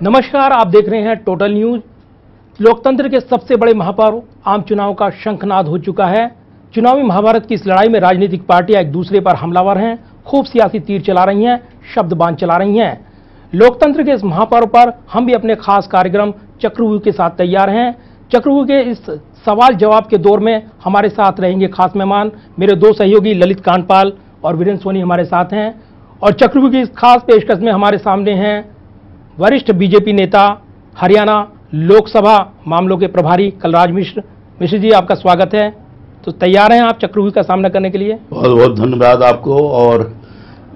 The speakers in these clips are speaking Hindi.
नमस्कार, आप देख रहे हैं टोटल न्यूज। लोकतंत्र के सबसे बड़े महापर्व आम चुनाव का शंखनाद हो चुका है। चुनावी महाभारत की इस लड़ाई में राजनीतिक पार्टियां एक दूसरे पर हमलावर हैं, खूब सियासी तीर चला रही हैं, शब्दबाण चला रही हैं। लोकतंत्र के इस महापर्व पर हम भी अपने खास कार्यक्रम चक्रव्यूह के साथ तैयार हैं। चक्रव्यूह के इस सवाल जवाब के दौर में हमारे साथ रहेंगे खास मेहमान, मेरे दो सहयोगी ललित कांडपाल और वीरेंद्र सोनी हमारे साथ हैं। और चक्रव्यूह की इस खास पेशकश में हमारे सामने हैं वरिष्ठ बीजेपी नेता, हरियाणा लोकसभा मामलों के प्रभारी कलराज मिश्र। मिश्र जी, आपका स्वागत है। तो तैयार हैं आप चक्रव्यूह का सामना करने के लिए? बहुत बहुत धन्यवाद आपको। और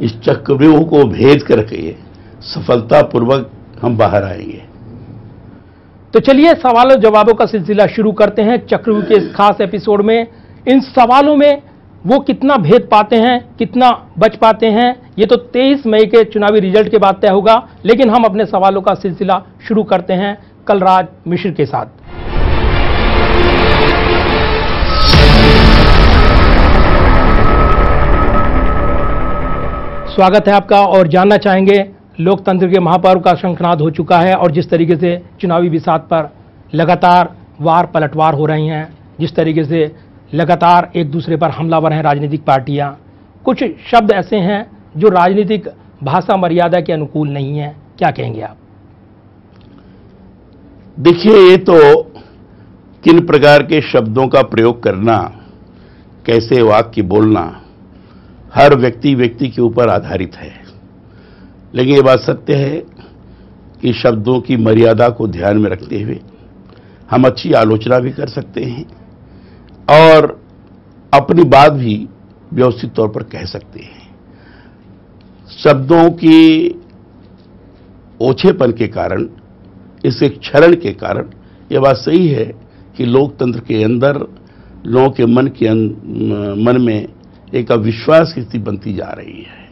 इस चक्रव्यूह को भेद करके सफलतापूर्वक हम बाहर आएंगे। तो चलिए सवालों जवाबों का सिलसिला शुरू करते हैं। चक्रव्यूह के इस खास एपिसोड में इन सवालों में वो कितना भेद पाते हैं, कितना बच पाते हैं, ये तो 23 मई के चुनावी रिजल्ट के बाद तय होगा। लेकिन हम अपने सवालों का सिलसिला शुरू करते हैं कलराज मिश्र के साथ। स्वागत है आपका। और जानना चाहेंगे, लोकतंत्र के महापर्व का शंखनाद हो चुका है और जिस तरीके से चुनावी बिसात पर लगातार वार पलटवार हो रही हैं, जिस तरीके से लगातार एक दूसरे पर हमलावर हैं राजनीतिक पार्टियां, कुछ शब्द ऐसे हैं जो राजनीतिक भाषा मर्यादा के अनुकूल नहीं है, क्या कहेंगे आप? देखिए, ये तो किन प्रकार के शब्दों का प्रयोग करना, कैसे वाक्य बोलना, हर व्यक्ति के ऊपर आधारित है। लेकिन ये बात सत्य है कि शब्दों की मर्यादा को ध्यान में रखते हुए हम अच्छी आलोचना भी कर सकते हैं और अपनी बात भी व्यवस्थित तौर पर कह सकते हैं। शब्दों की ओछेपन के कारण, इसके क्षरण के कारण यह बात सही है कि लोकतंत्र के अंदर लोगों के मन में एक अविश्वास की स्थिति बनती जा रही है।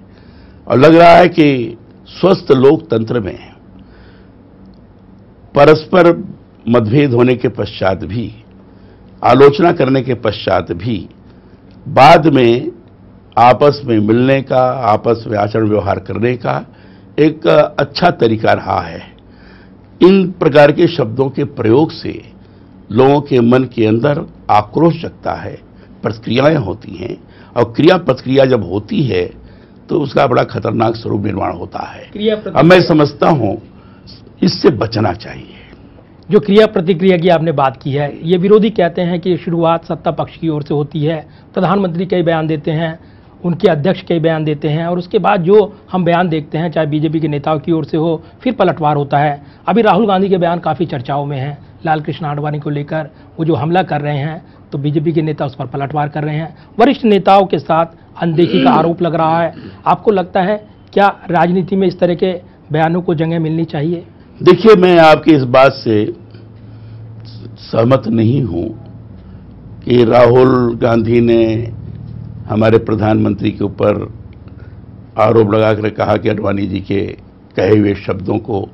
और लग रहा है कि स्वस्थ लोकतंत्र में परस्पर मतभेद होने के पश्चात भी, आलोचना करने के पश्चात भी बाद में आपस में मिलने का, आपस में आचरण व्यवहार करने का एक अच्छा तरीका रहा है। इन प्रकार के शब्दों के प्रयोग से लोगों के मन के अंदर आक्रोश जगता है, प्रतिक्रियाएं होती हैं और क्रिया प्रतिक्रिया जब होती है तो उसका बड़ा खतरनाक स्वरूप निर्माण होता है। अब मैं समझता हूं इससे बचना चाहिए। जो क्रिया प्रतिक्रिया की आपने बात की है, ये विरोधी कहते हैं कि शुरुआत सत्ता पक्ष की ओर से होती है। प्रधानमंत्री कई बयान देते हैं, उनके अध्यक्ष कई बयान देते हैं और उसके बाद जो हम बयान देखते हैं, चाहे बीजेपी के नेताओं की ओर से हो, फिर पलटवार होता है। अभी राहुल गांधी के बयान काफ़ी चर्चाओं में हैं। लाल कृष्ण आडवाणी को लेकर वो जो हमला कर रहे हैं तो बीजेपी के नेता उस पर पलटवार कर रहे हैं। वरिष्ठ नेताओं के साथ अनदेखी का आरोप लग रहा है। आपको लगता है क्या राजनीति में इस तरह के बयानों को जगह मिलनी चाहिए? देखिए, मैं आपकी इस बात से सहमत नहीं हूं कि राहुल गांधी ने हमारे प्रधानमंत्री के ऊपर आरोप लगाकर कहा कि आडवाणी जी के कहे हुए शब्दों को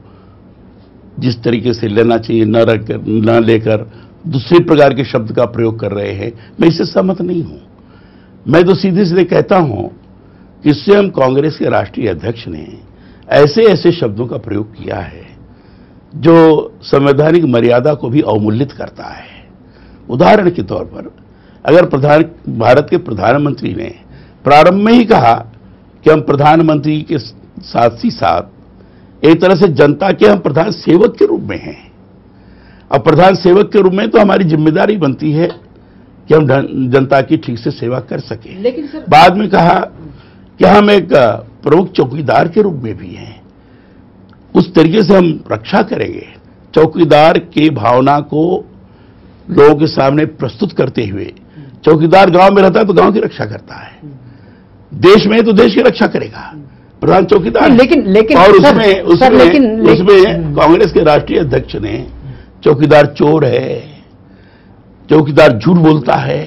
जिस तरीके से लेना चाहिए न लेकर दूसरे प्रकार के शब्द का प्रयोग कर रहे हैं। मैं इससे सहमत नहीं हूं। मैं तो सीधे सीधे कहता हूं कि स्वयं कांग्रेस के राष्ट्रीय अध्यक्ष ने ऐसे ऐसे शब्दों का प्रयोग किया है जो संवैधानिक मर्यादा को भी अवमूल्यित करता है। उदाहरण के तौर पर, अगर भारत के प्रधानमंत्री ने प्रारंभ में ही कहा कि हम प्रधानमंत्री के साथ ही साथ एक तरह से जनता के हम प्रधान सेवक के रूप में हैं, अब प्रधान सेवक के रूप में तो हमारी जिम्मेदारी बनती है कि हम जनता की ठीक से सेवा कर सकें। लेकिन सर, बाद में कहा कि हम एक प्रमुख चौकीदार के रूप में भी हैं, उस तरीके से हम रक्षा करेंगे। चौकीदार की भावना को लोगों के सामने प्रस्तुत करते हुए, चौकीदार गांव में रहता है तो गांव की रक्षा करता है, देश में तो देश की रक्षा करेगा प्रधान चौकीदार। लेकिन और उसमें कांग्रेस के राष्ट्रीय अध्यक्ष ने चौकीदार चोर है, चौकीदार झूठ बोलता है,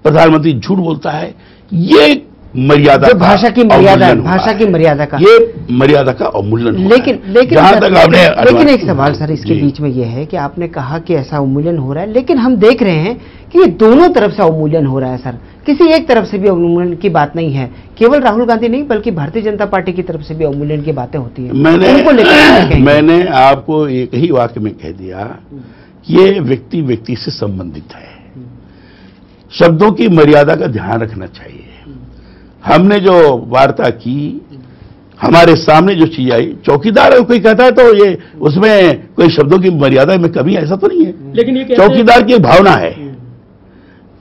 प्रधानमंत्री झूठ बोलता है, ये मर्यादा जो भाषा की मर्यादा, भाषा की मर्यादा का, ये मर्यादा का अवमूल्यन हुआ है। लेकिन जहां तक आपने लेकिन एक सवाल सर इसके बीच में ये है कि आपने कहा कि ऐसा अवमूल्यन हो रहा है, लेकिन हम देख रहे हैं कि ये दोनों तरफ से अवमूल्यन हो रहा है सर। किसी एक तरफ से भी अवमूल्यन की बात नहीं है, केवल राहुल गांधी नहीं बल्कि भारतीय जनता पार्टी की तरफ से भी अवमूल्यन की बातें होती हैं। मैंने आपको एक ही वाक्य में कह दिया कि ये व्यक्ति व्यक्ति से संबंधित है, शब्दों की मर्यादा का ध्यान रखना चाहिए। हमने जो वार्ता की, हमारे सामने जो चीज आई, चौकीदार कोई कहता है तो ये उसमें कोई शब्दों की मर्यादा में कमी ऐसा तो नहीं है, लेकिन ये चौकीदार की एक भावना है,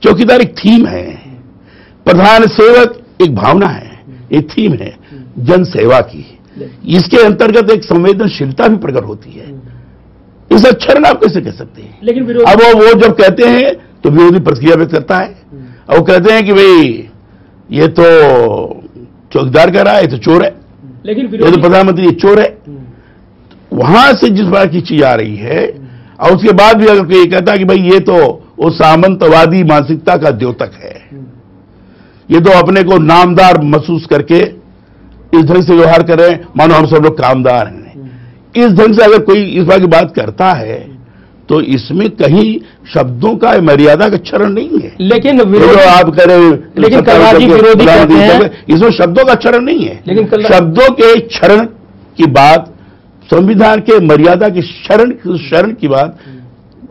चौकीदार एक थीम है, प्रधान सेवक एक भावना है, एक थीम है जन सेवा की। इसके अंतर्गत एक संवेदनशीलता भी प्रकट होती है। इस अक्षर आप कैसे कह सकते हैं? लेकिन अब वो जब कहते हैं तो विरोधी प्रतिक्रिया व्यक्त करता है, और वो कहते हैं कि भाई ये तो चौकीदार कह रहा है, ये तो चोर है, लेकिन ये तो प्रधानमंत्री ये चोर है। वहां से जिस बात की चीज आ रही है, और उसके बाद भी अगर कोई कहता है कि भाई ये तो वो सामंतवादी मानसिकता का द्योतक है, ये तो अपने को नामदार महसूस करके इस ढंग से व्यवहार कर रहे हैं मानो हम सब लोग कामदार हैं, इस ढंग से अगर कोई इस बात की बात करता है तो इसमें कहीं शब्दों का मर्यादा का क्षरण नहीं है। लेकिन आप कह रहे, लेकिन विरोधी कहते हैं इसमें शब्दों का क्षरण नहीं है, लेकिन शब्दों के क्षरण की बात, संविधान के मर्यादा के शरण की बात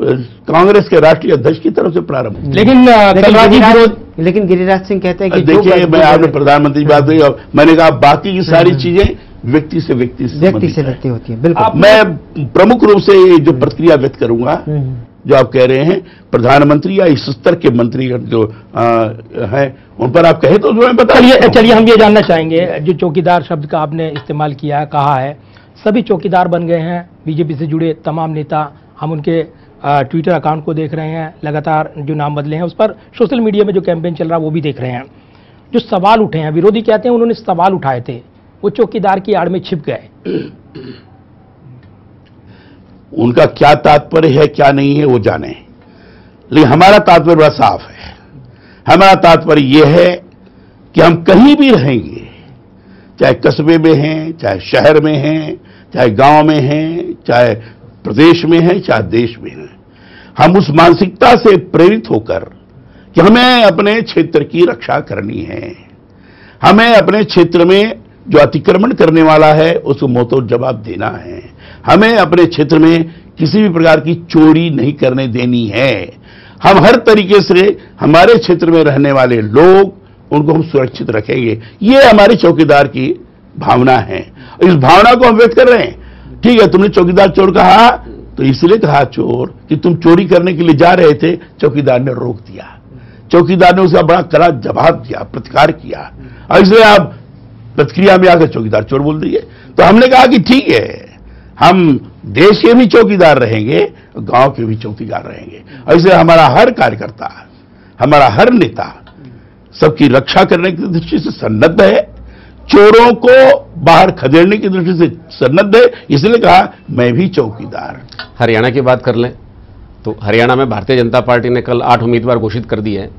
कांग्रेस के राष्ट्रीय अध्यक्ष की तरफ से प्रारंभ। लेकिन गिरिराज सिंह कहते हैं कि देखिए, मैं आपने प्रधानमंत्री की बात कही और मैंने कहा बाकी की सारी चीजें व्यक्ति से व्यक्ति होती है। बिल्कुल, मैं प्रमुख रूप से ये जो प्रतिक्रिया व्यक्त करूंगा जो आप कह रहे हैं प्रधानमंत्री या इस स्तर के मंत्री जो है उन पर आप कहे तो मैं बता। चलिए हम ये जानना चाहेंगे, जो चौकीदार शब्द का आपने इस्तेमाल किया, कहा है सभी चौकीदार बन गए हैं, बीजेपी से जुड़े तमाम नेता, हम उनके ट्विटर अकाउंट को देख रहे हैं, लगातार जो नाम बदले हैं उस पर सोशल मीडिया में जो कैंपेन चल रहा है वो भी देख रहे हैं। जो सवाल उठे हैं, विरोधी कहते हैं उन्होंने सवाल उठाए थे, वो चौकीदार की आड़ में छिप गए। उनका क्या तात्पर्य है क्या नहीं है वो जाने, लेकिन हमारा तात्पर्य बड़ा साफ है। हमारा तात्पर्य यह है कि हम कहीं भी रहेंगे, चाहे कस्बे में हैं, चाहे शहर में हैं, चाहे गांव में हैं, चाहे प्रदेश में हैं, चाहे देश में हैं, हम उस मानसिकता से प्रेरित होकर कि हमें अपने क्षेत्र की रक्षा करनी है, हमें अपने क्षेत्र में जो अतिक्रमण करने वाला है उसको मुंहतोड़ जवाब देना है, हमें अपने क्षेत्र में किसी भी प्रकार की चोरी नहीं करने देनी है, हम हर तरीके से हमारे क्षेत्र में रहने वाले लोग उनको हम सुरक्षित रखेंगे। ये हमारे चौकीदार की भावना है, इस भावना को हम व्यक्त कर रहे हैं। ठीक है, तुमने चौकीदार चोर कहा तो इसलिए कहा चोर कि तुम चोरी करने के लिए जा रहे थे, चौकीदार ने रोक दिया, चौकीदार ने उसका बड़ा कड़ा जवाब दिया, प्रतिकार किया, और इसलिए आप प्रतिक्रिया में आकर चौकीदार चोर बोल दिए। तो हमने कहा कि ठीक है, हम देश के भी चौकीदार रहेंगे, गांव के भी चौकीदार रहेंगे, और इसलिए हमारा हर कार्यकर्ता, हमारा हर नेता सबकी रक्षा करने की दृष्टि से सन्नद्ध है, चोरों को बाहर खदेड़ने की दृष्टि से सन्नद्ध है, इसलिए कहा मैं भी चौकीदार। हरियाणा की बात कर लें तो हरियाणा में भारतीय जनता पार्टी ने कल 8 उम्मीदवार घोषित कर दिए हैं।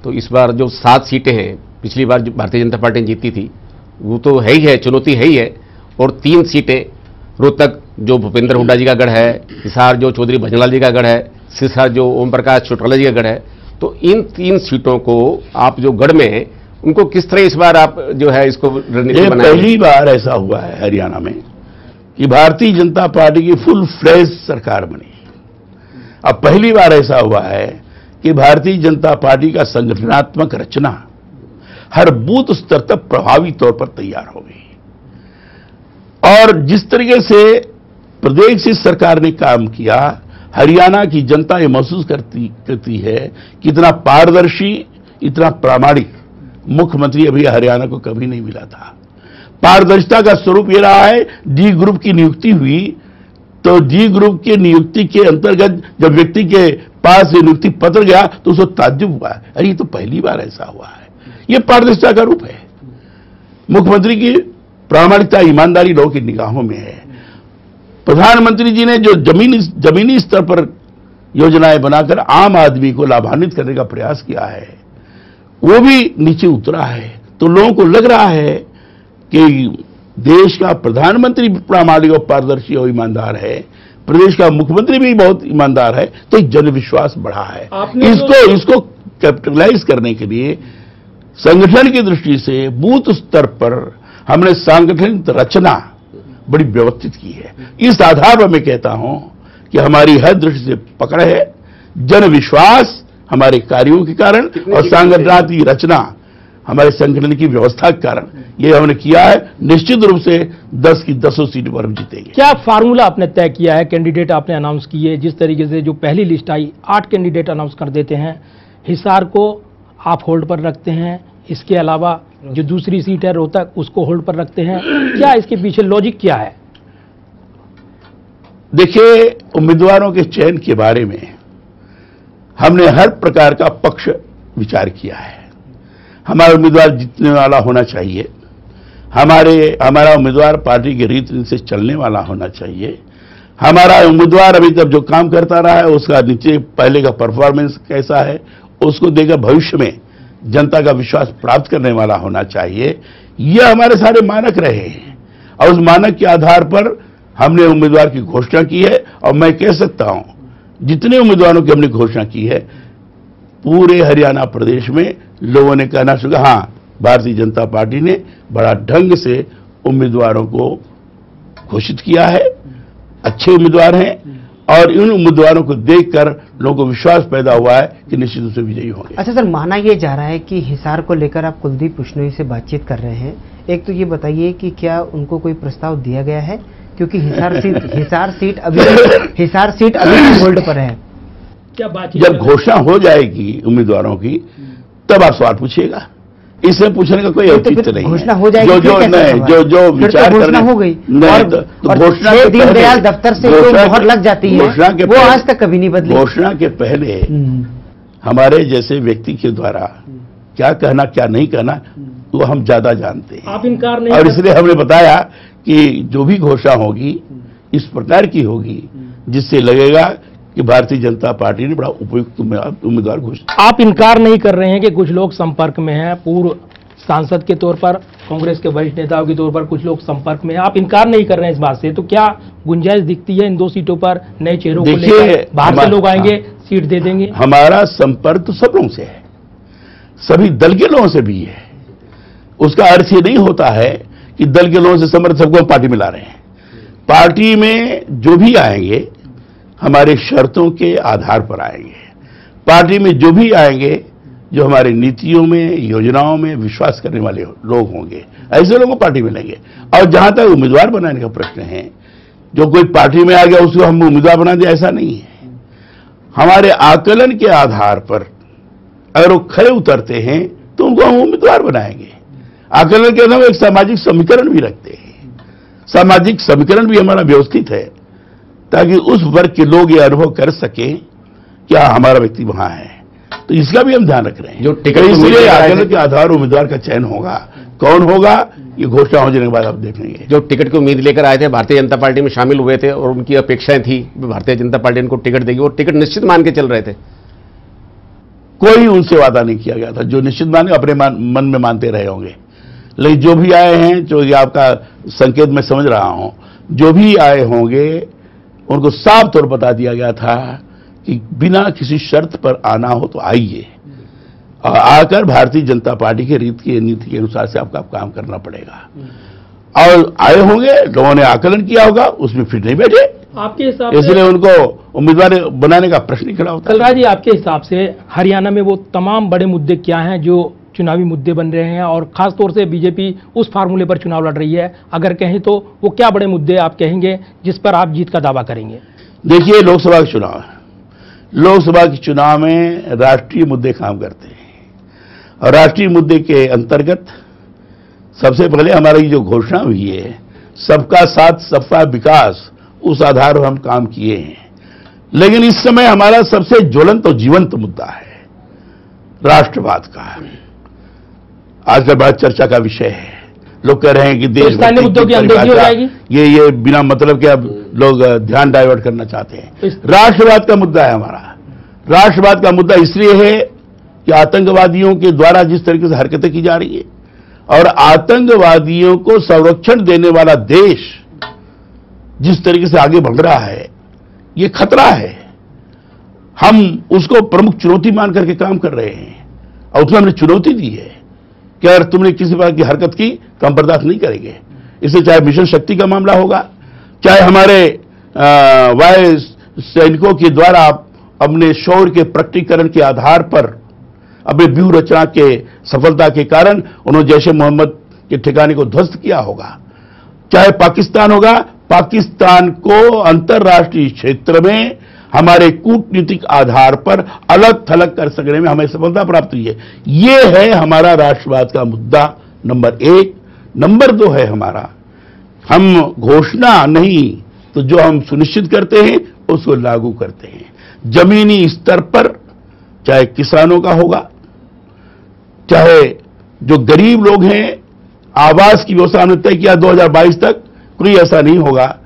तो इस बार जो 7 सीटें हैं, पिछली बार जो भारतीय जनता पार्टी ने जीती थी वो तो है ही है, चुनौती है ही है, और 3 सीटें रोहतक जो भूपेंद्र हुड्डा जी का गढ़ है, हिसार जो चौधरी भजनलाल जी का गढ़ है, सिरसा जो ओम प्रकाश चौटाला जी का गढ़ है। तो इन 3 सीटों को आप जो गढ़ में उनको किस तरह इस बार आप जो है इसको रणनीति बनाएंगे? पहली बार ऐसा हुआ है हरियाणा में कि भारतीय जनता पार्टी की फुल फ्लेज सरकार बनी। अब पहली बार ऐसा हुआ है कि भारतीय जनता पार्टी का संगठनात्मक रचना हर बूथ स्तर तक प्रभावी तौर पर तैयार हो गई, और जिस तरीके से प्रदेश की सरकार ने काम किया, हरियाणा की जनता ये महसूस करती है कि इतना पारदर्शी, इतना प्रामाणिक मुख्यमंत्री अभी हरियाणा को कभी नहीं मिला था। पारदर्शिता का स्वरूप ये रहा है, डी ग्रुप की नियुक्ति हुई तो डी ग्रुप की नियुक्ति के अंतर्गत जब व्यक्ति के पास ये नियुक्ति पत्र गया तो उसको ताज्जुब हुआ, अरे ये तो पहली बार ऐसा हुआ है। ये पारदर्शिता का रूप है, मुख्यमंत्री की प्रामाणिकता, ईमानदारी लोगों की निगाहों में है। प्रधानमंत्री जी ने जो जमीनी स्तर पर योजनाएं बनाकर आम आदमी को लाभान्वित करने का प्रयास किया है, वो भी नीचे उतरा है। तो लोगों को लग रहा है कि देश का प्रधानमंत्री प्रामाणिक और पारदर्शी और ईमानदार है, प्रदेश का मुख्यमंत्री भी बहुत ईमानदार है, तो जनविश्वास बढ़ा है। इसको कैपिटलाइज करने के लिए संगठन की दृष्टि से बूथ स्तर पर हमने सांगठनिक रचना बड़ी व्यवस्थित की है। इस आधार पर मैं कहता हूं कि हमारी हर दृष्टि से पकड़ है, जनविश्वास हमारे कार्यों के कारण और सांगठनिक रचना हमारे संगठन की व्यवस्था के कारण ये हमने किया है। निश्चित रूप से 10 की 10 सीटों पर हम जीतेंगे। क्या फार्मूला आपने तय किया है? कैंडिडेट आपने अनाउंस किए, जिस तरीके से जो पहली लिस्ट आई 8 कैंडिडेट अनाउंस कर देते हैं, हिसार को आप होल्ड पर रखते हैं, इसके अलावा जो दूसरी सीट है रोहतक उसको होल्ड पर रखते हैं, क्या इसके पीछे लॉजिक क्या है? देखिए, उम्मीदवारों के चयन के बारे में हमने हर प्रकार का पक्ष विचार किया है। हमारा उम्मीदवार जीतने वाला होना चाहिए, हमारा उम्मीदवार पार्टी की रीत नीति से चलने वाला होना चाहिए, हमारा उम्मीदवार अभी तक जो काम करता रहा है उसका नीचे पहले का परफॉर्मेंस कैसा है उसको देकर भविष्य में जनता का विश्वास प्राप्त करने वाला होना चाहिए। यह हमारे सारे मानक रहे हैं और उस मानक के आधार पर हमने उम्मीदवार की घोषणा की है। और मैं कह सकता हूं, जितने उम्मीदवारों की हमने घोषणा की है, पूरे हरियाणा प्रदेश में लोगों ने कहना शुरू किया, हाँ, भारतीय जनता पार्टी ने बड़ा ढंग से उम्मीदवारों को घोषित किया है, अच्छे उम्मीदवार हैं और इन उम्मीदवारों को देखकर लोगों को विश्वास पैदा हुआ है कि निश्चित रूप से विजयी होंगे। अच्छा सर, माना यह जा रहा है कि हिसार को लेकर आप कुलदीप बिश्नोई से बातचीत कर रहे हैं। एक तो ये बताइए कि क्या उनको कोई प्रस्ताव दिया गया है, क्योंकि हिसार सीट अभी होल्ड पर है। क्या बातचीत? जब घोषणा हो जाएगी उम्मीदवारों की तब आप सवाल पूछिएगा, इसमें पूछने का कोई औचित्य नहीं। घोषणा हो जाएगी जो विचार घोषणा हो गई तो घोषणा के दीनदयाल दफ्तर से जो मोहर लग जाती है वो आज तक कभी नहीं बदली। घोषणा के पहले हमारे जैसे व्यक्ति के द्वारा क्या कहना क्या नहीं कहना वो हम ज्यादा जानते हैं। आप इनकार नहीं और इसलिए हमने बताया कि जो भी घोषणा होगी इस प्रकार की होगी जिससे लगेगा कि भारतीय जनता पार्टी ने बड़ा उपयुक्त उम्मीदवार घोषित। आप इनकार नहीं कर रहे हैं कि कुछ लोग संपर्क में हैं, पूर्व सांसद के तौर पर, कांग्रेस के वरिष्ठ नेताओं के तौर पर कुछ लोग संपर्क में हैं, आप इनकार नहीं कर रहे हैं इस बात से, तो क्या गुंजाइश दिखती है इन 2 सीटों पर नए चेहरों को लेकर? बाहर से लोग आएंगे, सीट दे देंगे? हमारा संपर्क तो सब लोगों से है, सभी दल के लोगों से भी है। उसका अर्थ ये नहीं होता है कि दल के लोगों से संपर्क सबको पार्टी में ला रहे हैं। पार्टी में जो भी आएंगे हमारे शर्तों के आधार पर आएंगे, पार्टी में जो भी आएंगे जो हमारी नीतियों में योजनाओं में विश्वास करने वाले लोग होंगे, ऐसे लोगों को पार्टी में लेंगे। और जहां तक उम्मीदवार बनाने का प्रश्न है, जो कोई पार्टी में आ गया उसको हम उम्मीदवार बना दें, ऐसा नहीं है। हमारे आकलन के आधार पर अगर वो खरे उतरते हैं तो उनको हम उम्मीदवार बनाएंगे। आकलन के अंदर एक सामाजिक समीकरण भी रखते हैं, सामाजिक समीकरण भी हमारा व्यवस्थित है ताकि उस वर्ग के लोग ये अनुभव कर सके क्या हमारा व्यक्ति वहां है। तो इसका भी हम ध्यान रख रहे हैं। जो टिकट इसलिए आकलन के आधार उम्मीदवार का चयन होगा, कौन होगा ये घोषणा हो जाने के बाद आप देख लेंगे। जो टिकट की उम्मीद लेकर आए थे, भारतीय जनता पार्टी में शामिल हुए थे और उनकी अपेक्षाएं थी भारतीय जनता पार्टी इनको टिकट देगी, वो टिकट निश्चित मान के चल रहे थे। कोई उनसे वादा नहीं किया गया था, जो निश्चित माने अपने मन में मानते रहे होंगे। लेकिन जो भी आए हैं, जो ये आपका संकेत मैं समझ रहा हूं, जो भी आए होंगे उनको साफ तौर पर बता दिया गया था कि बिना किसी शर्त पर आना हो तो आइए, और आकर भारतीय जनता पार्टी की रीत की नीति के अनुसार से आपका काम करना पड़ेगा। और आए होंगे, लोगों ने आकलन किया होगा, उसमें फिर नहीं बैठे। आपके हिसाब से इसलिए उनको उम्मीदवार बनाने का प्रश्न ही खड़ा होता है। कलराज जी, आपके हिसाब से हरियाणा में वो तमाम बड़े मुद्दे क्या हैं जो चुनावी मुद्दे बन रहे हैं, और खासतौर से बीजेपी उस फार्मूले पर चुनाव लड़ रही है, अगर कहें तो वो क्या बड़े मुद्दे आप कहेंगे जिस पर आप जीत का दावा करेंगे? देखिए, लोकसभा का चुनाव है, लोकसभा के चुनाव में राष्ट्रीय मुद्दे काम करते हैं, और राष्ट्रीय मुद्दे के अंतर्गत सबसे पहले हमारी जो घोषणा हुई है सबका साथ सबका विकास, उस आधार पर हम काम किए हैं। लेकिन इस समय हमारा सबसे ज्वलंत और जीवंत मुद्दा है राष्ट्रवाद का। आजकल बड़ा चर्चा का विषय है, लोग कह रहे हैं कि देश मुद्दों की अनदेखी हो जाएगी, ये बिना मतलब के अब लोग ध्यान डाइवर्ट करना चाहते हैं। राष्ट्रवाद का मुद्दा है हमारा। राष्ट्रवाद का मुद्दा इसलिए है कि आतंकवादियों के द्वारा जिस तरीके से हरकतें की जा रही है, और आतंकवादियों को संरक्षण देने वाला देश जिस तरीके से आगे बढ़ रहा है, ये खतरा है। हम उसको प्रमुख चुनौती मान करके काम कर रहे हैं और उसमें हमने चुनौती दी है कि अगर तुमने किसी प्रकार की हरकत की तो हम बर्दाश्त नहीं करेंगे। इससे चाहे मिशन शक्ति का मामला होगा, चाहे हमारे वायु सैनिकों के द्वारा अपने शौर्य के प्रकटीकरण के आधार पर अपने व्यूह रचना के सफलता के कारण उन्होंने जैश मोहम्मद के ठिकाने को ध्वस्त किया होगा, चाहे पाकिस्तान होगा, पाकिस्तान को अंतर्राष्ट्रीय क्षेत्र में हमारे कूटनीतिक आधार पर अलग थलग कर सकने में हमें सफलता प्राप्त हुई है। ये है हमारा राष्ट्रवाद का मुद्दा नंबर 1। नंबर 2 है हमारा, हम घोषणा नहीं तो जो हम सुनिश्चित करते हैं उसको लागू करते हैं। जमीनी स्तर पर चाहे किसानों का होगा, चाहे जो गरीब लोग हैं, आवास की व्यवस्था हमने तय किया 2022 तक, कोई ऐसा नहीं होगा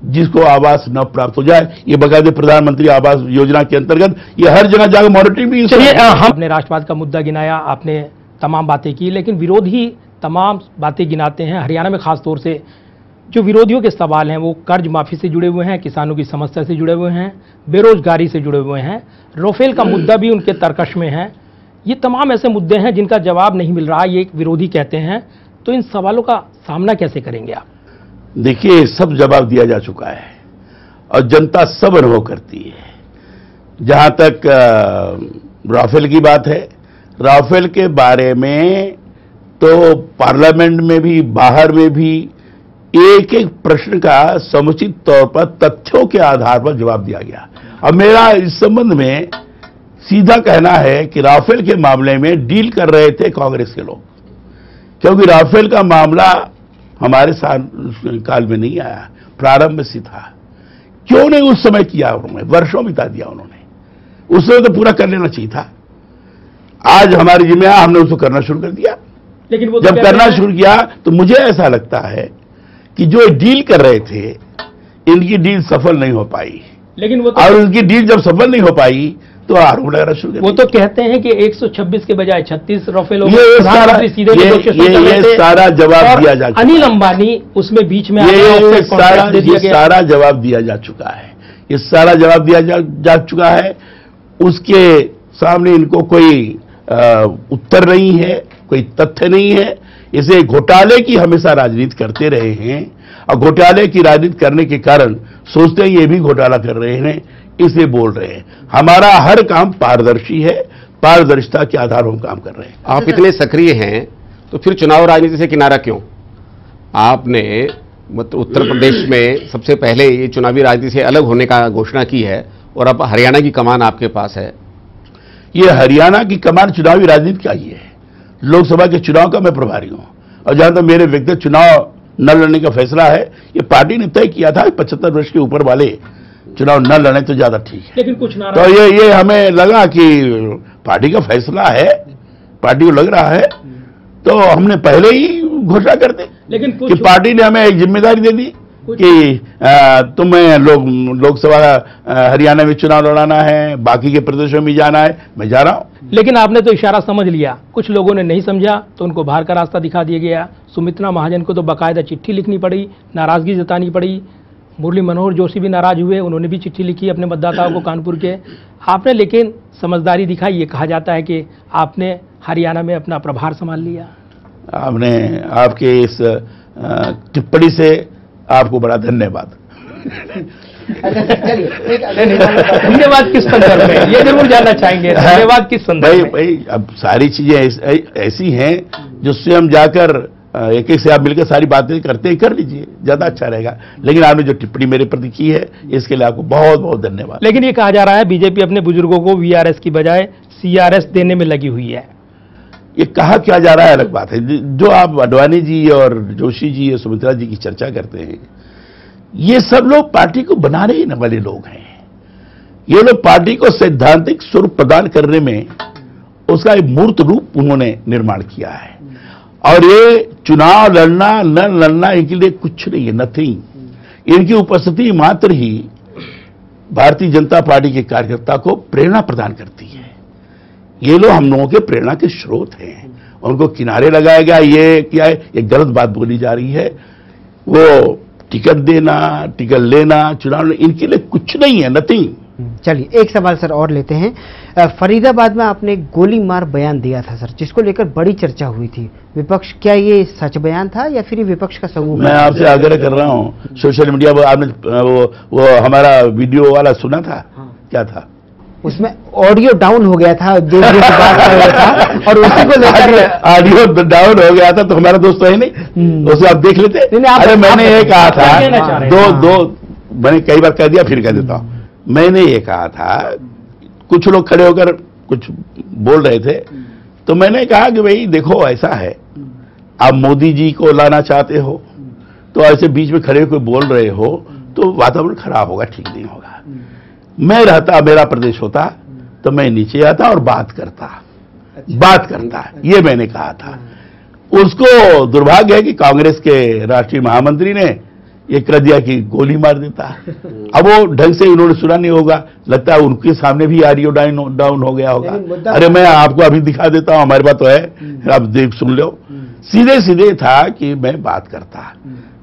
जिसको आवास न प्राप्त हो जाए। ये बकायदे प्रधानमंत्री आवास योजना के अंतर्गत ये हर जगह जाकर मॉनिटरिंग भी। चलिए, हमने राष्ट्रवाद का मुद्दा गिनाया, आपने तमाम बातें की, लेकिन विरोधी तमाम बातें गिनाते हैं। हरियाणा में खासतौर से जो विरोधियों के सवाल हैं वो कर्ज माफी से जुड़े हुए हैं, किसानों की समस्या से जुड़े हुए हैं, बेरोजगारी से जुड़े हुए हैं, राफेल का मुद्दा भी उनके तर्कश में है। ये तमाम ऐसे मुद्दे हैं जिनका जवाब नहीं मिल रहा, ये एक विरोधी कहते हैं। तो इन सवालों का सामना कैसे करेंगे आप? देखिए, सब जवाब दिया जा चुका है और जनता सब अनुभव करती है। जहां तक राफेल की बात है, राफेल के बारे में तो पार्लियामेंट में भी बाहर में भी एक एक प्रश्न का समुचित तौर पर तथ्यों के आधार पर जवाब दिया गया। अब मेरा इस संबंध में सीधा कहना है कि राफेल के मामले में डील कर रहे थे कांग्रेस के लोग, क्योंकि राफेल का मामला हमारे काल में नहीं आया, प्रारंभ से था। क्यों नहीं उस समय किया उन्होंने? वर्षों बिता दिया उन्होंने, उस समय तो पूरा कर लेना चाहिए था। आज हमारी जिम्मेदारी, हमने उसको करना शुरू कर दिया। लेकिन वो जब करना शुरू किया तो मुझे ऐसा लगता है कि जो डील कर रहे थे इनकी डील सफल नहीं हो पाई, लेकिन वो और उनकी डील जब सफल नहीं हो पाई तो आरोप लगाना शुरू कर वो तो कहते हैं कि 126 के बजाय 36 राफेल हो। ये सारा जवाब दिया जा चुका है। अनिल अंबानी उसमें बीच में ये सारा जवाब दिया जा चुका है। ये सारा जवाब दिया जा चुका है। उसके सामने इनको कोई उत्तर नहीं है, कोई तथ्य नहीं है। इसे घोटाले की हमेशा राजनीति करते रहे हैं और घोटाले की राजनीति करने के कारण सोचते हैं ये भी घोटाला कर रहे हैं, इसे बोल रहे हैं। हमारा हर काम पारदर्शी है, पारदर्शिता के आधार पर हम काम कर रहे हैं। आप इतने सक्रिय हैं तो फिर चुनाव राजनीति से किनारा क्यों? आपने उत्तर प्रदेश में सबसे पहले ये चुनावी राजनीति से अलग होने का घोषणा की है और अब हरियाणा की कमान आपके पास है। ये हरियाणा की कमान चुनावी राजनीति का ही है। लोकसभा के चुनाव का मैं प्रभारी हूं और जहां तक मेरे व्यक्तिगत चुनाव न लड़ने का फैसला है, ये पार्टी ने तय किया था 75 वर्ष के ऊपर वाले चुनाव न लड़े तो ज्यादा ठीक है। लेकिन कुछ तो ये हमें लगा कि पार्टी का फैसला है, पार्टी को लग रहा है तो हमने पहले ही घोषणा कर दी। लेकिन कि पार्टी ने हमें एक जिम्मेदारी दे दी कि तुम्हें लोकसभा हरियाणा में चुनाव लड़ाना है, बाकी के प्रदेशों में जाना है, मैं जा रहा हूं। लेकिन आपने तो इशारा समझ लिया, कुछ लोगों ने नहीं समझा तो उनको बाहर का रास्ता दिखा दिया गया। सुमित्रा महाजन को तो बाकायदा चिट्ठी लिखनी पड़ी, नाराजगी जतानी पड़ी। मुरली मनोहर जोशी भी नाराज हुए, उन्होंने भी चिट्ठी लिखी अपने मतदाताओं को कानपुर के। आपने लेकिन समझदारी दिखाई। ये कहा जाता है कि आपने हरियाणा में अपना प्रभार संभाल लिया। आपने आपके इस टिप्पणी से आपको बड़ा धन्यवाद। धन्यवाद किस संदर्भ में, ये जरूर जानना चाहेंगे। धन्यवाद किस संदर्भ में? भाई अब सारी चीजें ऐसी हैं जो स्वयं जाकर एक एक से आप मिलकर सारी बातें करते हैं, कर लीजिए, ज्यादा अच्छा रहेगा। लेकिन आपने जो टिप्पणी मेरे प्रति की है इसके लिए आपको बहुत बहुत धन्यवाद। लेकिन ये कहा जा रहा है बीजेपी अपने बुजुर्गों को वीआरएस की बजाय सीआरएस देने में लगी हुई है। ये कहा क्या जा रहा है अलग बात है। जो आप अडवाणी जी और जोशी जी और सुमित्रा जी की चर्चा करते हैं, ये सब लोग पार्टी को बनाने वाले लोग हैं। ये लोग पार्टी को सैद्धांतिक स्वरूप प्रदान करने में उसका एक मूर्त रूप उन्होंने निर्माण किया है। और ये चुनाव लड़ना न लड़ना इनके लिए कुछ नहीं है, नथिंग। इनकी उपस्थिति मात्र ही भारतीय जनता पार्टी के कार्यकर्ता को प्रेरणा प्रदान करती है। ये लोग हम लोगों के प्रेरणा के स्रोत हैं उनको किनारे लगाया गया, ये क्या है, ये गलत बात बोली जा रही है। वो टिकट देना, टिकट लेना, चुनाव, इनके लिए कुछ नहीं है, नथिंग। चलिए एक सवाल सर और लेते हैं। फरीदाबाद में आपने गोली मार बयान दिया था सर, जिसको लेकर बड़ी चर्चा हुई थी विपक्ष, क्या ये सच बयान था या फिर ये विपक्ष का समूह? मैं आपसे आग्रह कर रहा हूं, सोशल मीडिया पर आपने वो हमारा वीडियो वाला सुना था? क्या था उसमें? ऑडियो डाउन हो गया था, जो बात कर रहा था, और उसी को लेकर ऑडियो डाउन हो गया था, तो हमारा दोस्त तो है नहीं, उसे आप देख लेते। अरे मैंने ये कहा था, मैंने कई बार कह दिया, फिर कह देता हूं। मैंने ये कहा था, कुछ लोग खड़े होकर कुछ बोल रहे थे, तो मैंने कहा कि भाई देखो ऐसा है, आप मोदी जी को लाना चाहते हो, तो ऐसे बीच में खड़े होकर बोल रहे हो तो वातावरण खराब होगा, ठीक नहीं होगा। मैं रहता, मेरा प्रदेश होता, तो मैं नीचे आता और बात करता, ये मैंने कहा था। उसको दुर्भाग्य है कि कांग्रेस के राष्ट्रीय महामंत्री ने ये कर दिया कि गोली मार देता। अब वो ढंग से उन्होंने सुना नहीं होगा, लगता है उनके सामने भी ऑडियो डाउन हो गया होगा। अरे मैं आपको अभी दिखा देता हूं, हमारे पास तो है, आप देख सुन लो। सीधे सीधे था कि मैं बात करता,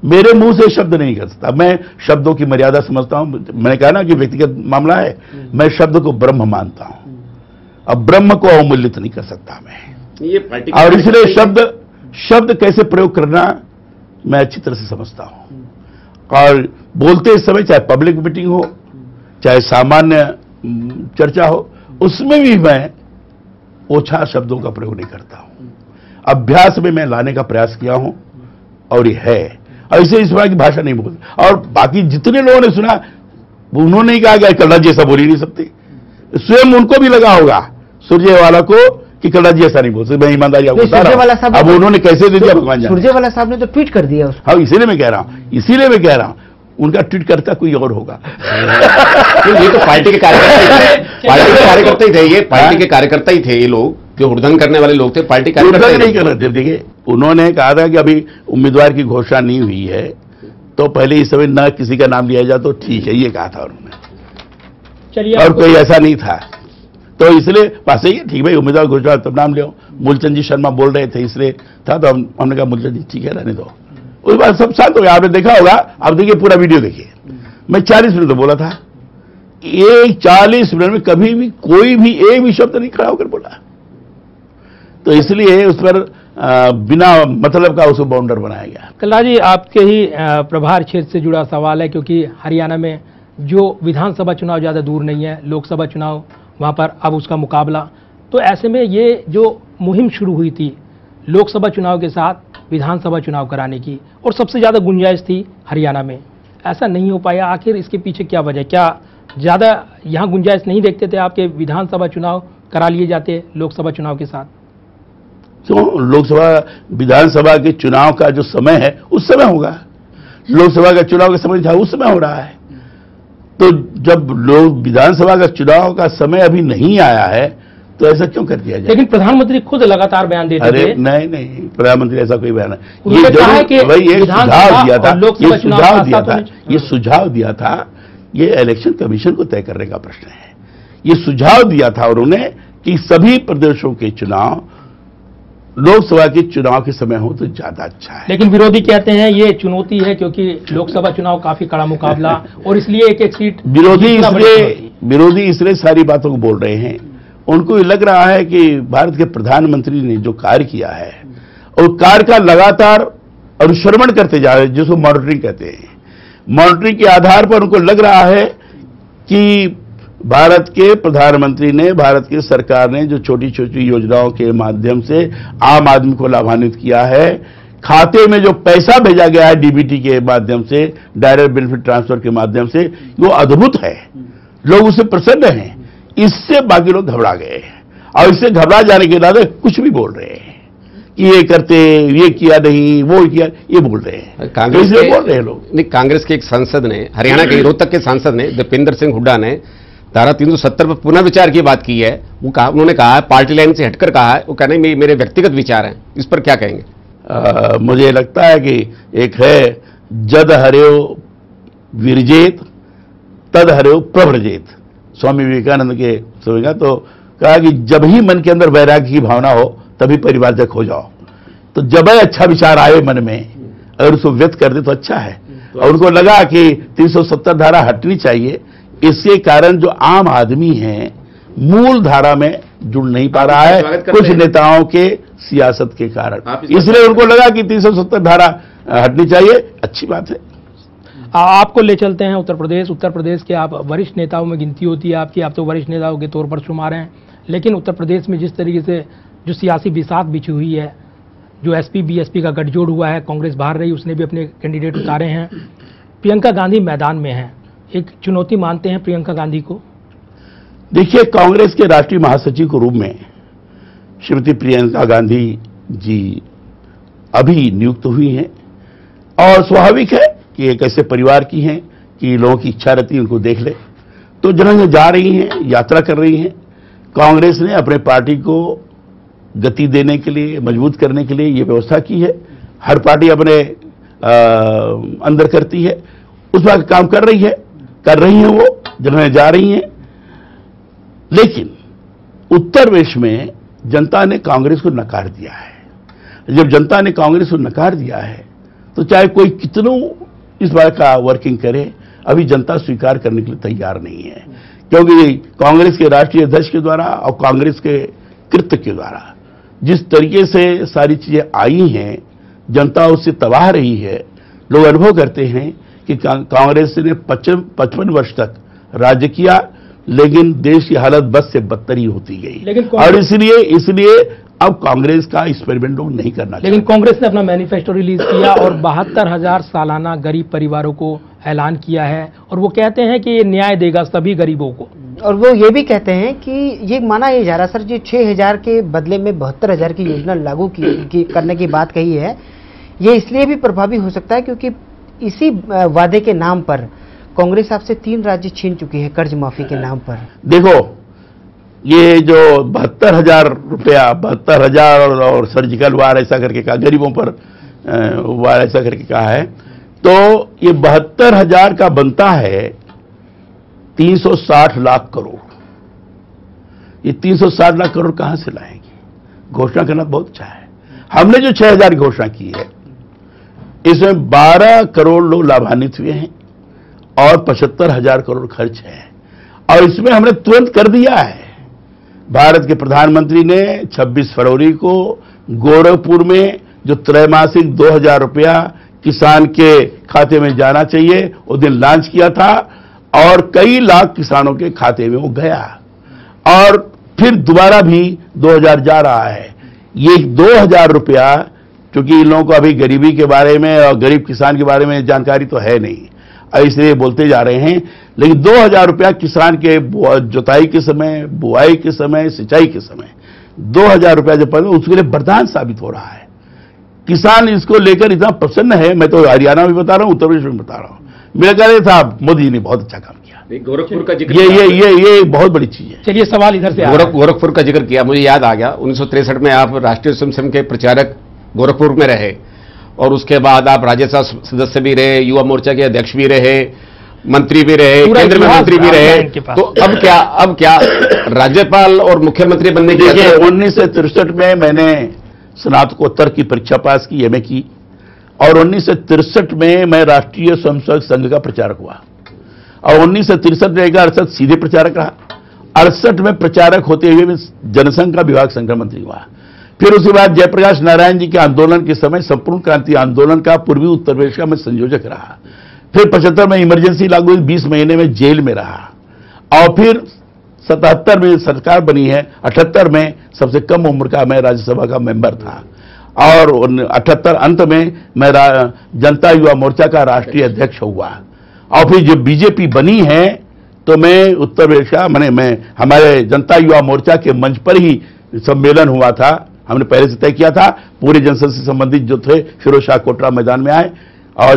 मेरे मुंह से शब्द नहीं कर सकता, मैं शब्दों की मर्यादा समझता हूं। मैंने कहा ना कि व्यक्तिगत मामला है, मैं शब्द को ब्रह्म मानता हूं, अब ब्रह्म को अवमूल्यित नहीं कर सकता मैं। ये पार्टी और इसलिए शब्द कैसे प्रयोग करना मैं अच्छी तरह से समझता हूं। और बोलते समय चाहे पब्लिक मीटिंग हो, चाहे सामान्य चर्चा हो, उसमें भी मैं ओछा शब्दों का प्रयोग नहीं करता हूं। अभ्यास में मैं लाने का प्रयास किया हूं, और ये है। ऐसे इस बार की भाषा नहीं बोलती। और बाकी जितने लोगों ने सुना, उन्होंने ही कहा कि कलराज जी ऐसा बोल ही नहीं सकते। स्वयं उनको भी लगा होगा सुरजेवाला को कि कलराज जी ऐसा नहीं बोल सकते। मैं ईमानदारी आपको बता रहा हूं। अब उन्होंने कैसे दे दिया भगवान जाने। सुरजेवाला साहब ने तो ट्वीट कर दिया उसको। हाँ, इसीलिए मैं कह रहा हूं, उनका ट्वीट करता कोई और होगा। ये तो पार्टी के कार्यकर्ता ही थे, ये पार्टी के कार्यकर्ता ही थे, ये लोग जो हुड़दंग करने वाले लोग थे, पार्टी कार्यकर्ता नहीं कर रहे थे। देखिए, उन्होंने कहा था कि अभी उम्मीदवार की घोषणा नहीं हुई है, तो पहले इस समय न किसी का नाम लिया जाए तो ठीक है, ये कहा था उन्होंने। चलिए, और कोई ऐसा नहीं था, तो इसलिए बात सही है, ठीक भाई, उम्मीदवार घोषणा तब नाम लो। मूलचंद जी शर्मा बोल रहे थे, इसलिए था, तो हमने कहा मूलचंद जी ठीक है, रहने दो। उस बार सब शांत हो गया। आपने देखा होगा, आप देखिए पूरा वीडियो देखिए। मैं 40 मिनट तो बोला था, एक 40 मिनट में कभी भी कोई भी एक भी शब्द नहीं खड़ा होकर बोला। तो इसलिए उस पर बिना मतलब का उसको बाउंडर बनाया गया। कलराज जी, आपके ही प्रभार क्षेत्र से जुड़ा सवाल है, क्योंकि हरियाणा में जो विधानसभा चुनाव ज़्यादा दूर नहीं है, लोकसभा चुनाव वहाँ पर अब उसका मुकाबला, तो ऐसे में ये जो मुहिम शुरू हुई थी लोकसभा चुनाव के साथ विधानसभा चुनाव कराने की, और सबसे ज़्यादा गुंजाइश थी हरियाणा में, ऐसा नहीं हो पाया, आखिर इसके पीछे क्या वजह? क्या ज़्यादा यहाँ गुंजाइश नहीं देखते थे आपके विधानसभा चुनाव करा लिए जाते लोकसभा चुनाव के साथ? तो लोकसभा विधानसभा के चुनाव का जो समय है उस समय होगा, लोकसभा का चुनाव का समय था उस समय हो रहा है। तो जब लोग विधानसभा का चुनाव का समय अभी नहीं आया है, तो ऐसा क्यों कर दिया जाए? लेकिन प्रधानमंत्री खुद लगातार बयान देते थे। अरे नहीं, प्रधानमंत्री ऐसा कोई बयान नहीं। ये कहा कि भाई एक सुझाव दिया था, ये सुझाव सुझाव दिया था, ये इलेक्शन कमीशन को तय करने का प्रश्न है। ये सुझाव दिया था उन्होंने कि सभी प्रदेशों के चुनाव लोकसभा के चुनाव के समय हो तो ज्यादा अच्छा है। लेकिन विरोधी कहते हैं ये चुनौती है, क्योंकि लोकसभा चुनाव काफी कड़ा मुकाबला, और इसलिए एक सीट विरोधी इसलिए सारी बातों को बोल रहे हैं। उनको लग रहा है कि भारत के प्रधानमंत्री ने जो कार्य किया है, और कार्य का लगातार अनुश्रवण करते जा रहे हैं, जिसको मॉनिटरिंग कहते हैं। मॉनिटरिंग के आधार पर उनको लग रहा है कि भारत के प्रधानमंत्री ने, भारत की सरकार ने जो छोटी छोटी योजनाओं के माध्यम से आम आदमी को लाभान्वित किया है, खाते में जो पैसा भेजा गया है डीबीटी के माध्यम से, डायरेक्ट बेनिफिट ट्रांसफर के माध्यम से, वो अद्भुत है। लोग उससे प्रसन्न हैं। इससे बाकी लोग घबरा गए, और इससे घबरा जाने के बाद कुछ भी बोल रहे हैं कि ये करते, ये किया नहीं, वो किया, ये बोल रहे हैं। कांग्रेस बोल रहे हैं लोग। नहीं, कांग्रेस के एक सांसद ने, हरियाणा के रोहतक के सांसद ने, दीपेंद्र सिंह हुड्डा ने धारा 370 पर पुनः विचार की बात की है। वो कहा, उन्होंने कहा है, पार्टी लाइन से हटकर कहा है, वो कहना मेरे व्यक्तिगत विचार हैं। इस पर क्या कहेंगे? मुझे लगता है कि एक है, जद हर्यो विरजेत तद हर्यो प्रव्रजेत, स्वामी विवेकानंद के सुनेगा, तो कहा कि जब ही मन के अंदर वैराग्य की भावना हो तभी परिवारजक हो जाओ। तो जब अच्छा विचार आए मन में, अगर उसको व्यक्त कर दे तो अच्छा है। और उनको लगा कि 370 धारा हटनी चाहिए, इसके कारण जो आम आदमी है मूल धारा में जुड़ नहीं पा रहा है कुछ नेताओं के सियासत के कारण, इसलिए उनको लगा कि 370 धारा हटनी चाहिए। अच्छी बात है। आपको ले चलते हैं उत्तर प्रदेश के आप वरिष्ठ नेताओं में गिनती होती है आपकी, आप तो वरिष्ठ नेताओं के तौर पर शुमार हैं, लेकिन उत्तर प्रदेश में जिस तरीके से जो सियासी बिसात बिछी हुई है, जो एसपी बीएसपी का गठजोड़ हुआ है, कांग्रेस बाहर रही, उसने भी अपने कैंडिडेट उतारे हैं, प्रियंका गांधी मैदान में हैं, एक चुनौती मानते हैं प्रियंका गांधी को? देखिए, कांग्रेस के राष्ट्रीय महासचिव के रूप में श्रीमती प्रियंका गांधी जी अभी नियुक्त हुई हैं और स्वाभाविक है कि एक ऐसे परिवार की हैं कि लोगों की इच्छा रहती है उनको देख ले। तो जगह जा रही हैं, यात्रा कर रही हैं। कांग्रेस ने अपने पार्टी को गति देने के लिए, मजबूत करने के लिए ये व्यवस्था की है। हर पार्टी अपने अंदर करती है, उस बात का काम कर रही हैं वो, जगह जा रही हैं। लेकिन उत्तर प्रदेश में जनता ने कांग्रेस को नकार दिया है। जब जनता ने कांग्रेस को नकार दिया है तो चाहे कोई कितनों इस बात का वर्किंग करे, अभी जनता स्वीकार करने के लिए तैयार नहीं है, क्योंकि कांग्रेस के राष्ट्रीय अध्यक्ष के द्वारा और कांग्रेस के कृत्य के द्वारा जिस तरीके से सारी चीजें आई हैं, जनता उससे तबाह रही है। लोग अनुभव करते हैं कि कांग्रेस ने 55 वर्ष तक राज्य किया, लेकिन देश की हालत बद से बदतर ही होती गई, और इसलिए अब कांग्रेस का एक्सपेरिमेंट लोग नहीं करना। लेकिन कांग्रेस ने अपना मैनिफेस्टो रिलीज किया और 72,000 सालाना गरीब परिवारों को ऐलान किया है, और वो कहते हैं कि ये न्याय देगा सभी गरीबों को। और वो ये भी कहते हैं कि ये माना ये जा रहा सर, जो 6,000 के बदले में 72,000 की योजना लागू करने की बात कही है, ये इसलिए भी प्रभावी हो सकता है क्योंकि इसी वादे के नाम पर कांग्रेस आपसे 3 राज्य छीन चुकी है कर्ज माफी के नाम पर। देखो, ये जो 72,000 रुपया, 72,000 और सर्जिकल वार ऐसा करके कहा, गरीबों पर वार ऐसा करके कहा है, तो ये 72,000 का बनता है 360 लाख करोड़। ये 360 लाख करोड़ कहां से लाएंगे? घोषणा करना बहुत अच्छा है। हमने जो 6,000 की घोषणा की है, इसमें 12 करोड़ लोग लाभान्वित हुए हैं और 75,000 करोड़ खर्च है, और इसमें हमने तुरंत कर दिया है। भारत के प्रधानमंत्री ने 26 फरवरी को गोरखपुर में जो त्रैमासिक 2,000 रुपया किसान के खाते में जाना चाहिए, उस दिन लॉन्च किया था, और कई लाख किसानों के खाते में वो गया, और फिर दोबारा भी 2,000 जा रहा है। ये 2,000 रुपया, क्योंकि इन लोगों को अभी गरीबी के बारे में और गरीब किसान के बारे में जानकारी तो है नहीं, इसलिए बोलते जा रहे हैं, लेकिन 2,000 रुपया किसान के जुताई के समय, बुआई के समय, सिंचाई के समय 2,000 रुपया जब पड़े, उसके लिए वरदान साबित हो रहा है। किसान इसको लेकर इतना प्रसन्न है। मैं तो हरियाणा में बता रहा हूं, उत्तर प्रदेश में बता रहा हूं। मेरा कह रहे था मोदी जी ने बहुत अच्छा काम किया। गोरखपुर का जिक्र, ये बहुत बड़ी चीज है। चलिए, सवाल इधर से गोरखपुर का जिक्र किया, मुझे याद आ गया 1963 में आप राष्ट्रीय स्वयंसेवक के प्रचारक गोरखपुर में रहे, और उसके बाद आप राज्यसभा सदस्य भी रहे, युवा मोर्चा के अध्यक्ष भी रहे, मंत्री भी रहे, केंद्र में मंत्री भी रहे। तो अब क्या राज्यपाल और मुख्यमंत्री बनने की? 1963 में मैंने स्नातकोत्तर की परीक्षा पास की, एमए की, और 1963 में मैं राष्ट्रीय स्वयंसेवक संघ का प्रचारक हुआ, और 1963 में 68 सीधे प्रचारक रहा। 68 में प्रचारक होते हुए मैं जनसंघ का विभाग संघ मंत्री हुआ। फिर उसके बाद जयप्रकाश नारायण जी के आंदोलन के समय संपूर्ण क्रांति आंदोलन का पूर्वी उत्तर प्रदेश का मैं संयोजक रहा। फिर 75 में इमरजेंसी लागू हुई, 20 महीने में जेल में रहा, और फिर 77 में सरकार बनी है। 78 में सबसे कम उम्र का मैं राज्यसभा का मेंबर था, और 78 अंत में मैं जनता युवा मोर्चा का राष्ट्रीय अध्यक्ष हुआ। और फिर जब बीजेपी बनी है तो मैं उत्तर प्रदेश का मैं हमारे जनता युवा मोर्चा के मंच पर ही सम्मेलन हुआ था। हमने पहले से तय किया था, पूरे जनसंघ से संबंधित जो थे फिरोज शाह कोटरा मैदान में आए, और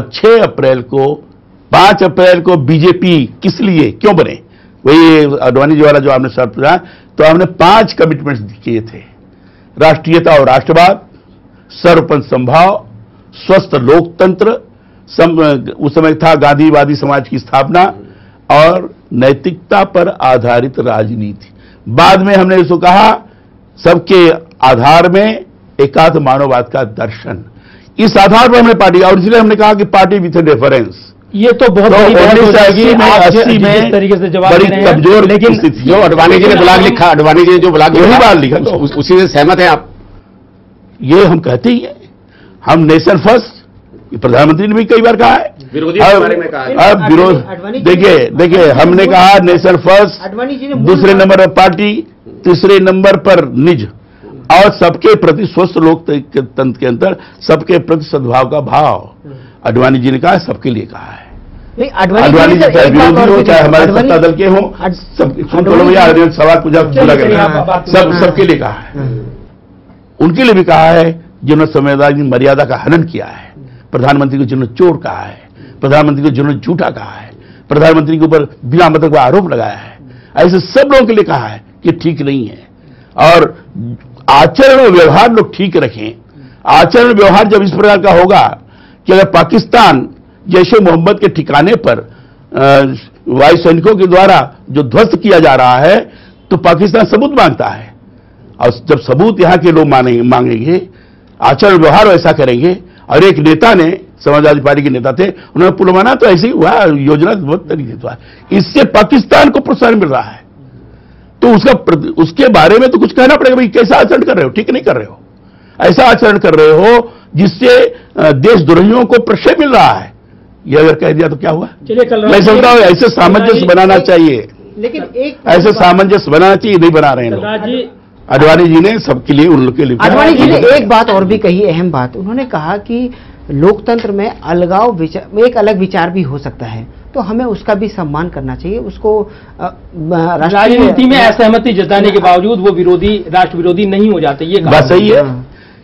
5 अप्रैल को बीजेपी किस लिए क्यों बने, वही अडवाणी जी वाला जो आपने सवाल पूछा, तो हमने 5 कमिटमेंट्स किए थे। राष्ट्रीयता और राष्ट्रवाद, सर्वपंथ संभाव, स्वस्थ लोकतंत्र, उस समय था गांधीवादी समाज की स्थापना, और नैतिकता पर आधारित राजनीति। बाद में हमने इसको कहा सबके आधार में एकात्म मानववाद का दर्शन, इस आधार पर हमने पार्टी, और इसलिए हमने कहा कि पार्टी विथ रेफरेंस। ये तो बहुत बड़ी बात हो जाएगी। आप जिस तरीके से जवाब दे रहे हैं, कमजोर, लेकिन जो अडवाणी जी ने ब्लॉग लिखा, अडवाणी जी ने जो ब्लॉग वही बात लिखा, तो उसी से सहमत हैं आप? ये हम कहते ही हैं, हम नेशन फर्स्ट, प्रधानमंत्री ने भी कई बार कहा है, विरोधी के बारे में कहा है। अब विरोध, देखिए हमने कहा नेशन फर्स्ट, दूसरे नंबर पर पार्टी, तीसरे नंबर पर निज, और सबके प्रति स्वस्थ लोकतंत्र के अंदर सबके प्रति सद्भाव का भाव। अडवाणी जी ने कहा, सबके लिए कहा है। अडवाणी जी चाहे विरोधी हो, चाहे हमारे सत्ता दल के हो, सब सवाल पूछा सबके लिए कहा है। उनके लिए भी कहा है जिन्होंने संविधान की मर्यादा का हनन किया है, प्रधानमंत्री को जिन्होंने चोर कहा है, प्रधानमंत्री को जिन्होंने झूठा कहा है, प्रधानमंत्री के ऊपर बिना मतलब का आरोप लगाया है, ऐसे सब लोगों के लिए कहा है कि ठीक नहीं है। और आचरण और व्यवहार लोग ठीक रखें। आचरण व्यवहार जब इस प्रकार का होगा कि अगर पाकिस्तान जैशे मोहम्मद के ठिकाने पर वायु सैनिकों के द्वारा जो ध्वस्त किया जा रहा है, तो पाकिस्तान सबूत मांगता है, और जब सबूत यहां के लोग मांगेंगे, आचरण व्यवहार वैसा करेंगे। और एक नेता ने, समाजवादी पार्टी के नेता थे, उन्होंने पुलवामा तो ऐसे ही हुआ, योजना बहुत तरीके से हुआ, इससे पाकिस्तान को प्रोत्साहन मिल रहा है, तो उसके बारे में तो कुछ कहना पड़ेगा, भाई कैसा आचरण कर रहे हो, ठीक नहीं कर रहे हो, ऐसा आचरण कर रहे हो जिससे देशद्रोहियों को प्रश्रय मिल रहा है। ये अगर कह दिया तो क्या हुआ? मैं समझता हूं ऐसे सामंजस्य बनाना चाहिए, लेकिन ऐसे सामंजस्य बनाना चाहिए, नहीं बना रहे हैं लोग। अडवाणी जी ने सबके लिए, उन लोग के लिए। अडवाणी जी ने एक बात और भी कही, अहम बात, उन्होंने कहा कि लोकतंत्र में अलगाव विचार, एक अलग विचार भी हो सकता है, तो हमें उसका भी सम्मान करना चाहिए। उसको राजनीति में असहमति जताने के बावजूद वो विरोधी, राष्ट्र विरोधी नहीं हो जाते, ये बात सही है।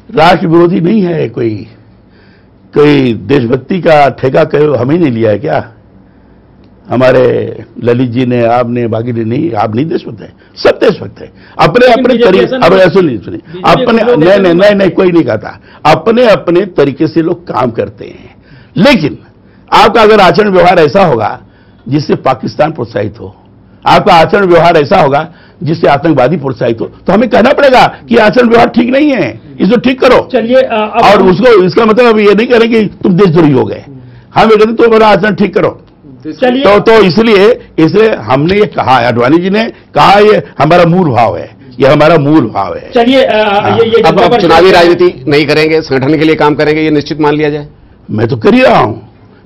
राष्ट्र विरोधी नहीं है, कोई देशभक्ति का ठेका हम ही नहीं लिया है क्या? हमारे ललित जी ने, आपने, बाकी ने नहीं, आप नहीं देशभक्त है, सब देशभक्त है अपने अपने तरीके। अब सुनिए अपने, नहीं कोई नहीं कहता, अपने अपने तरीके से लोग काम करते हैं। लेकिन आपका अगर आचरण व्यवहार ऐसा होगा जिससे पाकिस्तान प्रोत्साहित हो, आपका आचरण व्यवहार ऐसा होगा जिससे आतंकवादी प्रोत्साहित हो, तो हमें कहना पड़ेगा कि आचरण व्यवहार ठीक नहीं है, इसको ठीक करो। चलिए, और उसको, इसका मतलब ये नहीं करें कि तुम देशद्रोही हो गए, हम ये कहते तुम्हारा आचरण ठीक करो। चलिए, तो इसलिए हमने ये कहा है, अडवाणी जी ने कहा, ये हमारा मूल भाव है, ये हमारा मूल भाव है। चलिए, अब चुनावी राजनीति नहीं करेंगे, संगठन के लिए काम करेंगे, ये निश्चित मान लिया जाए? मैं तो कर ही रहा हूं,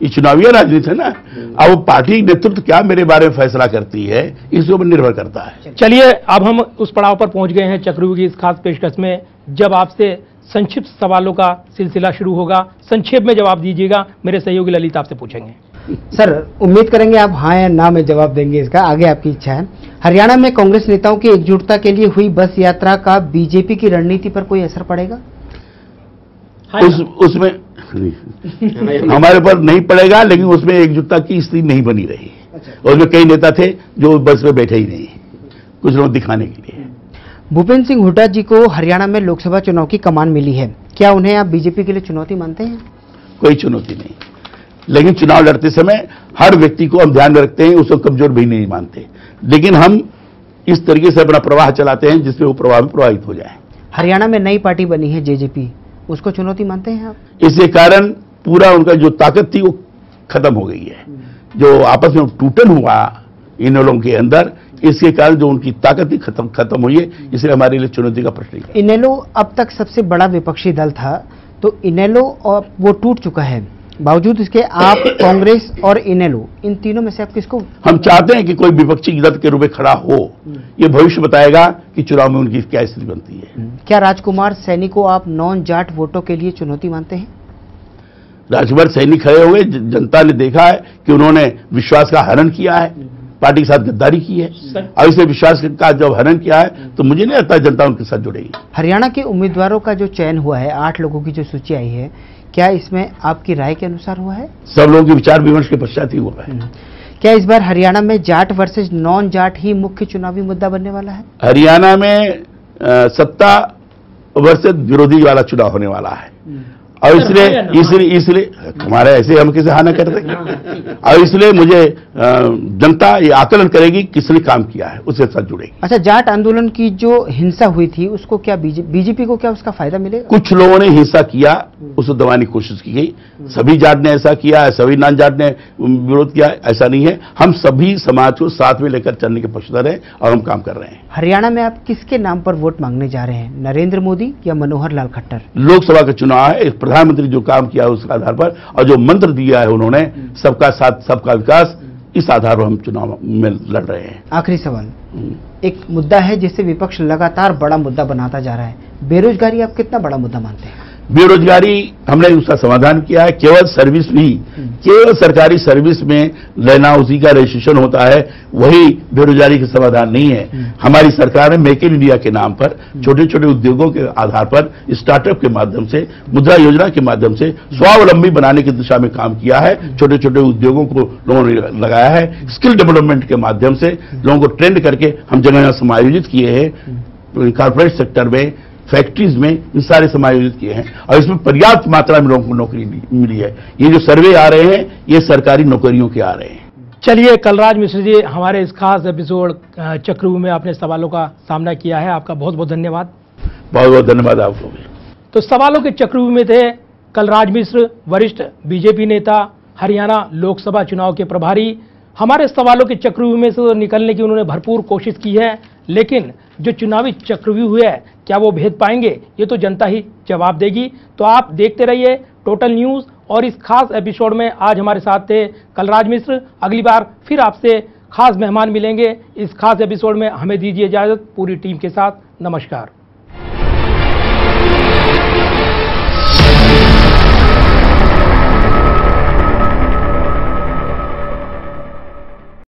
ये चुनावी राजनीति है ना। अब पार्टी नेतृत्व क्या मेरे बारे में फैसला करती है, इसके ऊपर निर्भर करता है। चलिए, अब हम उस पड़ाव पर पहुंच गए हैं चक्रव्यूह की इस खास पेशकश में, जब आपसे संक्षिप्त सवालों का सिलसिला शुरू होगा। संक्षेप में जवाब दीजिएगा, मेरे सहयोगी ललित आपसे पूछेंगे। सर, उम्मीद करेंगे आप हाँ या ना में जवाब देंगे, इसका आगे आपकी इच्छा है। हरियाणा में कांग्रेस नेताओं की एकजुटता के लिए हुई बस यात्रा का बीजेपी की रणनीति पर कोई असर पड़ेगा? उसमें हमारे पर नहीं पड़ेगा, लेकिन उसमें एकजुटता की स्थिति नहीं बनी रही। उसमें कई नेता थे जो बस में बैठे ही नहीं, कुछ लोग दिखाने के लिए। भूपेंद्र सिंह हुड्डा जी को हरियाणा में लोकसभा चुनाव की कमान मिली है, क्या उन्हें आप बीजेपी के लिए चुनौती मानते हैं? कोई चुनौती नहीं, लेकिन चुनाव लड़ते समय हर व्यक्ति को हम ध्यान में रखते हैं, उसको कमजोर भी नहीं मानते, लेकिन हम इस तरीके से अपना प्रवाह चलाते हैं जिसमें वो प्रवाह में प्रभावित हो जाए। हरियाणा में नई पार्टी बनी है जेजेपी, उसको चुनौती मानते हैं आप? इसके कारण पूरा उनका जो ताकत थी वो खत्म हो गई है, जो आपस में टूटन हुआ इन लोगों के अंदर, इसके कारण जो उनकी ताकत ही खत्म हुई है, इसलिए हमारे लिए चुनौती का प्रश्न है। इनेलो अब तक सबसे बड़ा विपक्षी दल था, तो इनेलो वो टूट चुका है, बावजूद इसके आप कांग्रेस और इनेलो, इन तीनों में से आप किसको? हम चाहते हैं कि कोई विपक्षी दल के रूप में खड़ा हो, ये भविष्य बताएगा कि चुनाव में उनकी क्या स्थिति बनती है। क्या राजकुमार सैनी को आप नॉन जाट वोटों के लिए चुनौती मानते हैं? राजकुमार सैनी खड़े हुए, जनता ने देखा है कि उन्होंने विश्वास का हनन किया है, पार्टी के साथ गद्दारी की है, और इसे विश्वास का जब हनन किया है तो मुझे नहीं लगता जनता उनके साथ जुड़ेगी। हरियाणा के उम्मीदवारों का जो चयन हुआ है, 8 लोगों की जो सूची आई है, क्या इसमें आपकी राय के अनुसार हुआ है? सब लोगों के विचार विमर्श के पश्चात ही हुआ है। क्या इस बार हरियाणा में जाट वर्सेज नॉन जाट ही मुख्य चुनावी मुद्दा बनने वाला है? हरियाणा में सत्ता वर्सेज विरोधी वाला चुनाव होने वाला है, और इसलिए हमारे ऐसे हम किसी हाना करते और इसलिए मुझे जनता ये आकलन करेगी किसने काम किया है, उसके साथ जुड़ेगी। अच्छा, जाट आंदोलन की जो हिंसा हुई थी उसको क्या बीजेपी को क्या उसका फायदा मिलेगा? कुछ लोगों ने हिंसा किया, उसको दबाने की कोशिश की गई। सभी जाट ने ऐसा किया, सभी नॉन जाट ने विरोध किया, ऐसा नहीं है। हम सभी समाज को साथ में लेकर चलने के पक्षधर हैं और हम काम कर रहे हैं। हरियाणा में आप किसके नाम पर वोट मांगने जा रहे हैं, नरेंद्र मोदी या मनोहर लाल खट्टर? लोकसभा का चुनाव है, प्रधानमंत्री जो काम किया है उसके आधार पर और जो मंत्र दिया है उन्होंने सबका साथ सबका विकास, इस आधार पर हम चुनाव में लड़ रहे हैं। आखिरी सवाल, एक मुद्दा है जिसे विपक्ष लगातार बड़ा मुद्दा बनाता जा रहा है, बेरोजगारी आप कितना बड़ा मुद्दा मानते हैं? बेरोजगारी हमने उसका समाधान किया है। केवल सर्विस भी, केवल सरकारी सर्विस में लेना, उसी का रजिस्ट्रेशन होता है, वही बेरोजगारी का समाधान नहीं है। हमारी सरकार ने मेक इन इंडिया के नाम पर छोटे छोटे उद्योगों के आधार पर, स्टार्टअप के माध्यम से, मुद्रा योजना के माध्यम से स्वावलंबी बनाने की दिशा में काम किया है। छोटे छोटे उद्योगों को लोगों ने लगाया है। स्किल डेवलपमेंट के माध्यम से लोगों को ट्रेंड करके हम जगह समायोजित किए हैं। कॉर्पोरेट सेक्टर में, फैक्ट्रीज में इन सारे समायोजित किए हैं और इसमें पर्याप्त मात्रा में लोगों को नौकरी मिली है। ये जो सर्वे आ रहे हैं ये सरकारी नौकरियों के आ रहे हैं। चलिए, कलराज मिश्र जी, हमारे इस खास एपिसोड चक्रव्यूह में आपने सवालों का सामना किया है, आपका बहुत बहुत धन्यवाद। बहुत बहुत धन्यवाद आपको भी। तो सवालों के चक्रव्यूह में थे कलराज मिश्र, वरिष्ठ बीजेपी नेता, हरियाणा लोकसभा चुनाव के प्रभारी। हमारे सवालों के चक्रव्यूह में से निकलने की उन्होंने भरपूर कोशिश की है, लेकिन जो चुनावी चक्रव्यूह है क्या वो भेद पाएंगे, ये तो जनता ही जवाब देगी। तो आप देखते रहिए टोटल न्यूज़। और इस खास एपिसोड में आज हमारे साथ थे कलराज मिश्र। अगली बार फिर आपसे खास मेहमान मिलेंगे इस खास एपिसोड में। हमें दीजिए इजाज़त पूरी टीम के साथ। नमस्कार।